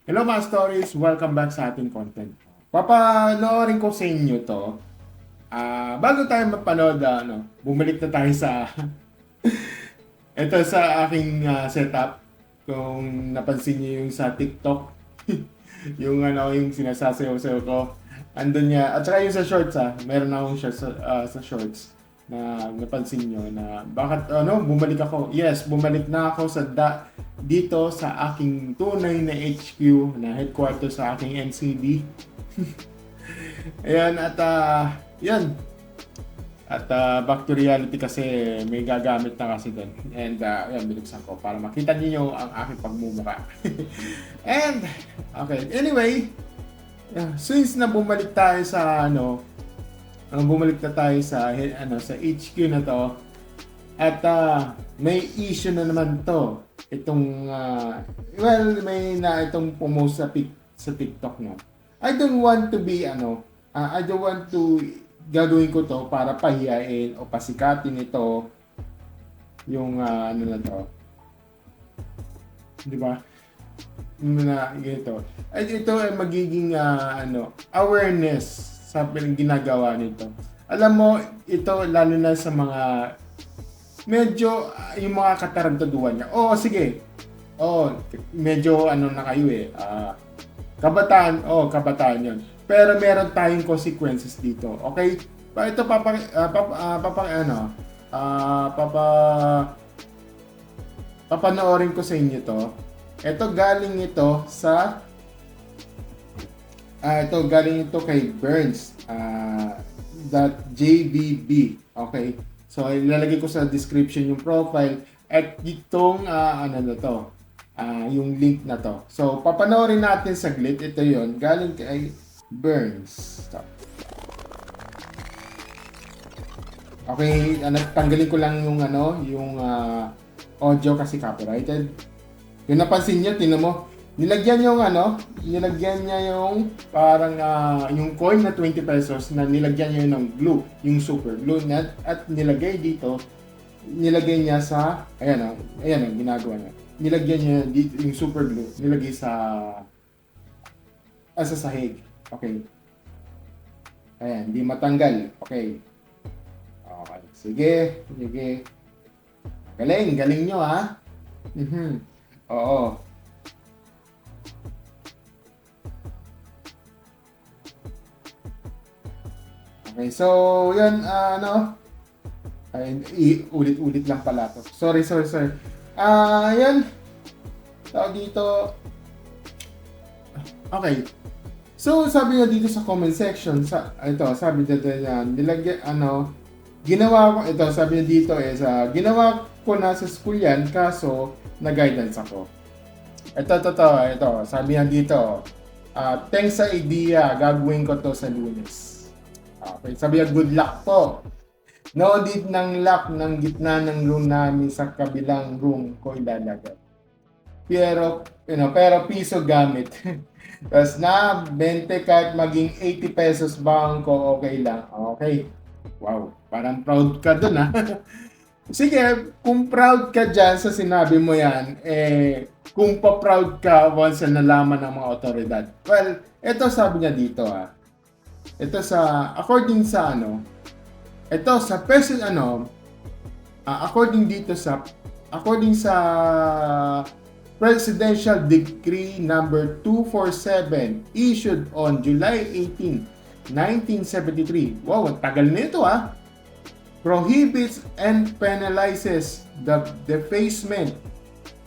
Hello mga stories, welcome back sa ating content. Papanoorin ko sa inyo to. Bago tayo mapanood, bumalik na tayo sa ito sa aking setup. Kung napansin niyo yung sa TikTok, yung sinasasayaw-sayaw ko. Andun niya, at saka yung sa shorts meron akong shorts sa shorts na napansin niyo na bakit bumalik ako. Yes, bumalik na ako dito sa aking tunay na HQ na headquarters sa aking NCD. Ayan at yan. At back to reality kasi may gagamit na kasi doon. And yan, binuksan ko para makita niyo ang aking pagmumukha. And okay, anyway, since na bumalik tayo sa bumalik na tayo sa sa HQ na to at may issue na naman to itong itong pumost sa TikTok na I don't want to be I don't want to gagawin ko to para pahiyain o pasikatin ito yung na to, di ba, na ito ay ito ay magiging awareness sa ginagawa nito. Alam mo, ito lalo na sa mga medyo yung mga katarantaduhan niya. Sige. Medyo na kayo kabataan. Kabataan 'yon. Pero meron tayong consequences dito. Okay? Ito papanoorin ko sa inyo to. Ito galing ito sa ito galing ito kay Burns .jbb. Okay? So ilalagay ko sa description yung profile at itong yung link na to. So papanoorin natin saglit. Ito yon galing kay Burns. Stop. Okay, tanggalin ko lang yung audio kasi copyrighted. Yung napansin niyo, tinan mo, nilagyan niya yung parang yung coin na 20 pesos na nilagyan niya ng glue, yung super glue na, at nilagay niya sa ayan ang ginagawa niya. Nilagyan niya dito yung super glue, nilagay sa sahig. Okay. Ayan, hindi matanggal. Okay. Okay. Sige. Galing nyo Oo. Okay, so yan ulit-ulit lang pala to. Sorry. Yan. Tawag dito. Okay. So sabi niya dito sa comment section, sabi niya nilagyan ginawa ko ito, sabi niya dito ginawa ko na sa school yan kaso na guidance ako. Ito, sabi niya dito, thanks sa idea, gagawin ko to sa Lunes. Okay, sabi niya, good luck po. No need ng lock ng gitna ng room namin, sa kabilang room ko ilalagay. Pero piso gamit. Tapos na 20 kahit maging 80 pesos bangko, okay lang. Okay. Wow, parang proud ka dun Sige, kung proud ka dyan sa sinabi mo yan, kung pa-proud ka once na nalaman ng mga otoridad. Well, ito sabi niya dito ito according sa according sa Presidential Decree number 247 issued on July 18, 1973. Wow, ang tagal nito prohibits and penalizes the defacement,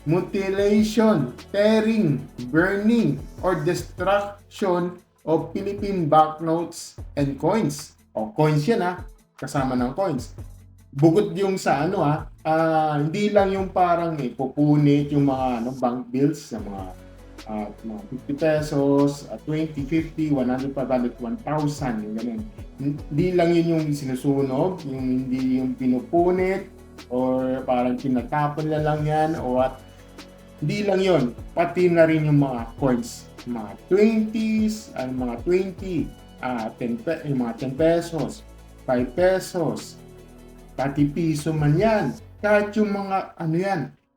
mutilation, tearing, burning, or destruction of Philippine banknotes and coins. Coins yan kasama ng coins. Bukod yung sa hindi lang yung parang pupunit yung mga bank bills na mga 50 pesos, 20, 50, 100, 500, 1,000, yung ganun. Hindi lang yun yung sinusunog, hindi yung pinupunit, or parang tinatapon na lang yan, o what. Hindi lang yun, pati na rin yung mga coins, mga 20s, mga 20, yung mga 10 pesos, 5 pesos, pati piso man yan. Kahit yung mga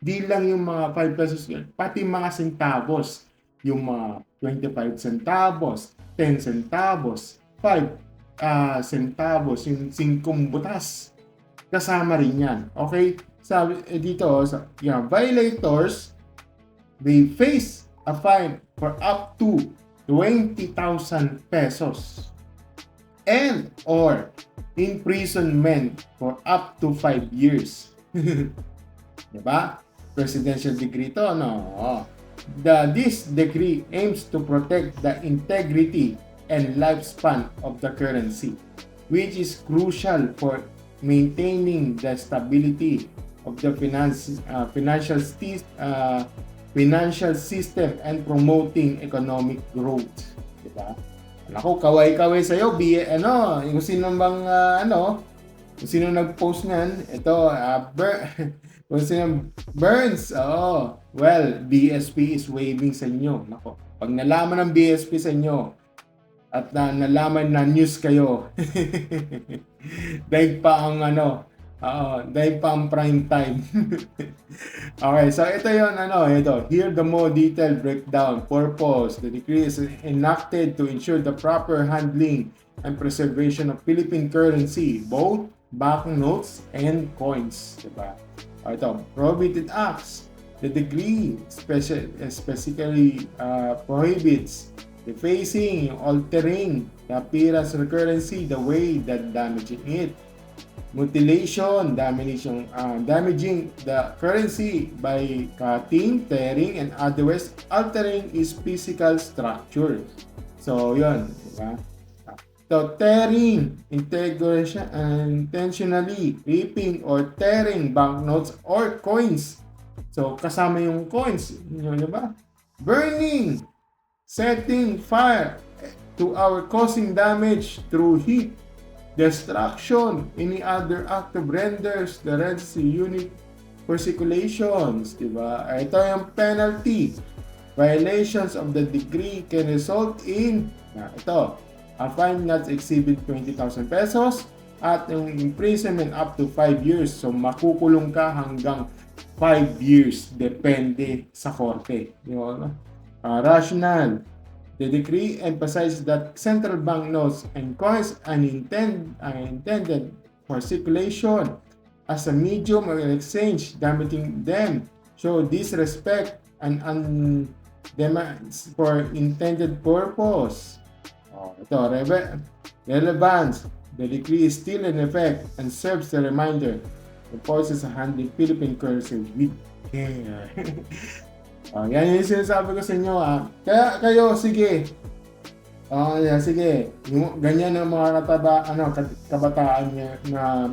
di lang yung mga 5 pesos, pati mga centavos. yung mga 25 centavos, 10 centavos, 5 centavos, yung 5 butas. Kasama rin yan. Okay? Sabi dito, violators, they face a fine for up to 20,000 pesos and or imprisonment for up to 5 years. Diba? Presidential decree to, no? This decree aims to protect the integrity and lifespan of the currency, which is crucial for maintaining the stability of the financial system and promoting economic growth. Diba? Ako, kaway-kaway sa'yo, kung sino bang, kung sino nag-post niyan, ito, kung sino, Burns, well, BSP is waving sa inyo. Nako, pag nalaman ng BSP sa inyo, at nalaman na news kayo, dahil pa ang dahil pa ang prime time. Okay, so ito yon here the more detailed breakdown. Purpose: the decree is enacted to ensure the proper handling and preservation of Philippine currency, both banknotes and coins, diba? Ito, prohibited acts. The decree specifically prohibits defacing, altering the appearance of the currency, the way that damaging it. Mutilation, damaging the currency by cutting, tearing, and otherwise altering its physical structure. So, yun. Diba? So, tearing, intentionally ripping or tearing banknotes or coins. So, kasama yung coins. Yun, diba? Burning, setting fire to our causing damage through heat, destruction, any other act of renders the currency unit for circulations, diba? Ito yung penalty. Violations of the decree can result in, a fine not exceeding 20,000 pesos at yung imprisonment up to 5 years. So, makukulong ka hanggang 5 years, depende sa korte. Diba? Rational. The decree emphasizes that central bank notes and coins are intended for circulation as a medium of exchange, damaging them show disrespect and demands for intended purpose. Relevance. The decree is still in effect and serves the reminder the forces handling Philippine currency with care. Yan yung sinasabi ko sa inyo. Kaya kayo, sige. Sige. Ganyan ang mga kabataan na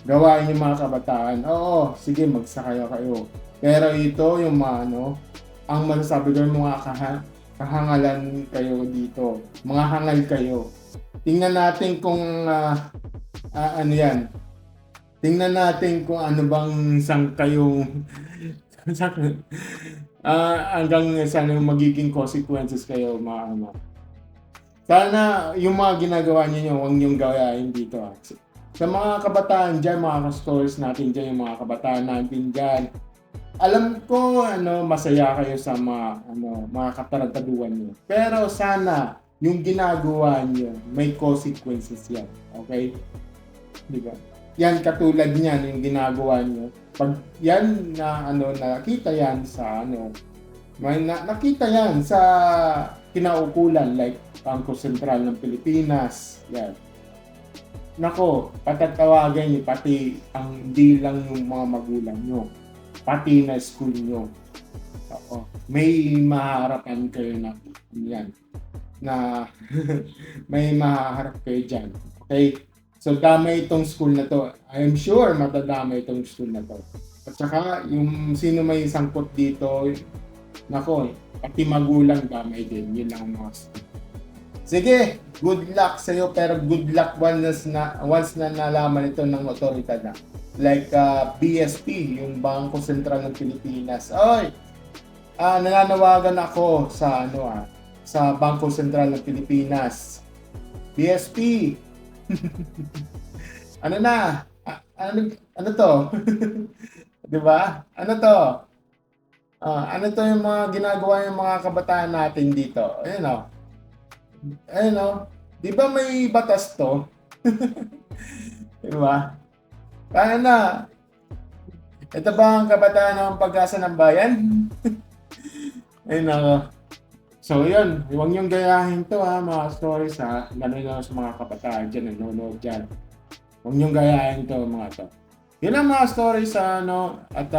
gawain yung mga kabataan. Oo, sige, magsakaya kayo. Pero ito yung ang masasabi ko yung mga kahangalan kayo dito. Mga hangal kayo. Tingnan natin kung yan. Tingnan natin kung ano bang sang kayo hanggang sana yung magiging consequences kayo Sana yung mga ginagawa niyo huwag niyong gawain dito. Sa mga kabataan dyan, mga ka-stories natin dyan, yung mga kabataan natin dyan, alam ko masaya kayo sa mga katarataduan niyo. Pero sana yung ginagawa niyo may consequences yan. Okay? Diba? Yan katulad niyan yung ginagawa niyo. Pag yan nakita yan sa nakita yan sa kinaukulan like Bangko Sentral ng Pilipinas, yan. Nako, patatawagin niyo pati hindi lang yung mga magulang niyo, pati na school niyo. May mahaharapan kayo na yan na may mahaharap kayo dyan. Okay? So, damay itong school na to. I am sure matadamay itong school na to. At saka, yung sino may sangkot dito, pati magulang damay din. Yun lang mga school. Sige, good luck sa'yo. Pero good luck once na nalaman ito ng otoridad na. Like BSP, yung Bangko Sentral ng Pilipinas. Nananawagan ako sa sa Bangko Sentral ng Pilipinas. BSP, ano to? 'Di ba? Ano to? Ano to yung mga ginagawa yung mga kabataan natin dito? Ayun o. Ayun o. Di ba may batas to? Di ba? Kaya na. Ito ba ang kabataan ng pag-asa ng bayan? Ayun ako. So yun, huwag niyong gayahin to ha, mga stories ha. Lalo na sa mga kabataan dyan, nanonood dyan. Huwag niyong gayahin to mga to. Yun ang mga stories at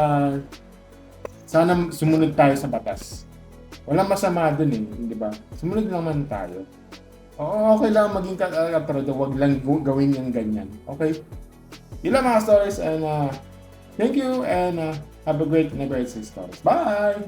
sana sumunod tayo sa batas. Walang masama dun di ba? Sumunod naman tayo. Oo, okay lang maging pero huwag lang gawin yung ganyan. Okay? Yun lang mga stories and thank you and have a great Never Ending Stories. Bye!